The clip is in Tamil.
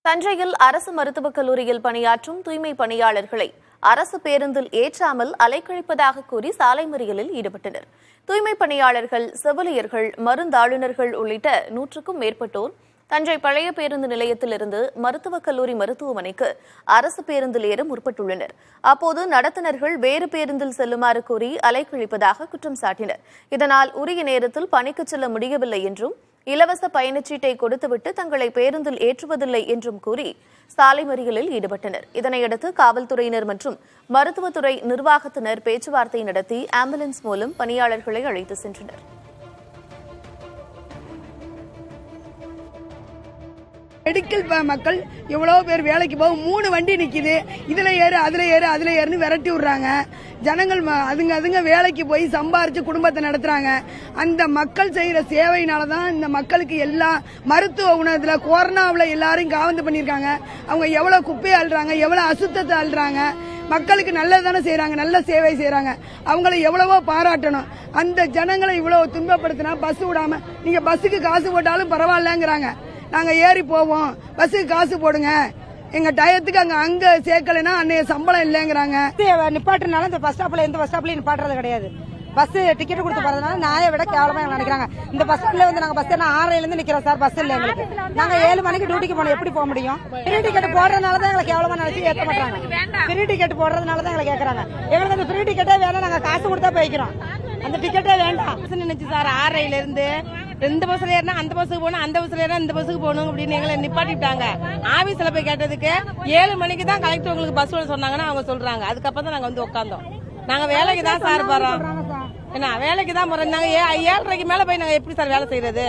தஞ்சையில் அரசு மருத்துவக் கல்லூரியில் பணியாற்றும் தூய்மை பணியாளர்களை அரசு பேருந்தில் ஏற்றாமல் அலைக்கழிப்பதாக கூறி சாலை மறியலில் ஈடுபட்டனர். தூய்மை பணியாளர்கள், செவிலியர்கள், மருந்தாளுநர்கள் உள்ளிட்ட 100க்கும் மேற்பட்டோர் தஞ்சை பழைய பேருந்து நிலையத்திலிருந்து மருத்துவக் கல்லூரி மருத்துவமனைக்கு அரசு பேருந்தில் ஏற முற்பட்டுள்ளனர். அப்போது நடத்துனர்கள் வேறு பேருந்தில் செல்லுமாறு கூறி அலைக்கழிப்பதாக குற்றம் சாட்டினர். இதனால் உரிய நேரத்தில் பணிக்கு செல்ல முடியவில்லை என்றும் இலவச பயணச்சீட்டை கொடுத்துவிட்டு தங்களை பேருந்தில் ஏற்றுவதில்லை என்றும் கூறி சாலை மறியலில் ஈடுபட்டனர். இதனையடுத்து காவல்துறையினர் மற்றும் மருத்துவத்துறை நிர்வாகத்தினர் பேச்சுவார்த்தை நடத்தி ஆம்புலன்ஸ் மூலம் பணியாளர்களை அழைத்து சென்றனர். மெடிக்கல் மக்கள் எவ்வளவு பேர் வேலைக்கு போகும், 3 வண்டி நிக்குது, இதுல ஏறு அதுல ஏறு அதுல ஏறுன்னு விரட்டி விடுறாங்க. ஜனங்கள் அதுங்க வேலைக்கு போய் சம்பாரிச்சு குடும்பத்தை நடத்துறாங்க. அந்த மக்கள் செய்யற சேவையினாலதான் இந்த மக்களுக்கு எல்லா மருத்துவ உணவுல கொரோனாவில எல்லாரையும் காவந்து பண்ணிருக்காங்க. அவங்க எவ்வளவு குப்பையை அள்ளுறாங்க, எவ்வளவு அசுத்தத்தை அள்ளுறாங்க. மக்களுக்கு நல்லதானே செய்யறாங்க, நல்ல சேவை செய்யறாங்க. அவங்களை எவ்வளவோ பாராட்டணும். அந்த ஜனங்களை இவ்வளவு துன்பப்படுத்தினா பஸ் விடாம நீங்க பஸ்ஸுக்கு காசு போட்டாலும் பரவாயில்லங்கிறாங்க. நாங்க ஏறி போவோம், பஸ்ஸுக்கு காசு போடுங்க, எங்க டயத்துக்கு அங்க சேர்க்கலைன்னா அன்னைய சம்பளம் இல்லைங்கிறாங்க. நிப்பாட்டுனால இந்த பஸ் ஸ்டாப்ல எந்த பஸ் ஸ்டாப்லயும் நிப்பாட்டுறது கிடையாது. பஸ் டிக்கெட் கொடுத்து போறதுனால நாயை விட கேவலமா நினைக்கிறாங்க. இந்த பஸ் ஸ்டாண்ட்ல வந்து நாங்க பஸ் 6:00 இருந்து நிக்கிறோம் சார். பஸ் இல்ல எங்களுக்கு. நாங்க 7 மணிக்கு டியூட்டிக்கு போனோம், எப்படி போக முடியும்? ஃப்ரீ டிக்கெட் போடுறதுனாலதான் எங்களை கேவலமா நினைச்சு ஏற்ற மாட்டாங்க. ஃப்ரீ டிக்கெட் போடுறதுனாலதான் எங்களை கேட்கறாங்க. எங்களுக்கு அந்த ஃப்ரீ டிக்கெட்டே வேணா, நாங்க காசு கொடுத்தா போய்க்கிறோம். அந்த டிக்கெட்டே வேண்டாம் நினைச்சு சார். 6:00 இருந்து இந்த பஸ்ல ஏறினா அந்த பஸ்ஸுக்கு போகணும், அந்த பஸ்ல ஏறினா இந்த பஸ்ஸுக்கு போகணும் அப்படின்னு எங்களை நிப்பாட்டிட்டாங்க. ஆபீஸ்ல போய் கேட்டதுக்கு 7 மணிக்கு தான் கலெக்டர் உங்களுக்கு பஸ் சொன்னாங்கன்னு அவங்க சொல்றாங்க. அதுக்கப்புறம் தான் நாங்க வந்து உட்காந்தோம். நாங்க வேலைக்கு தான் சார் போறோம். என்ன வேலைக்கு தான் போறோம். நாங்க 7:30க்கு மேல போய் நாங்க எப்படி சார் வேலை செய்யறது?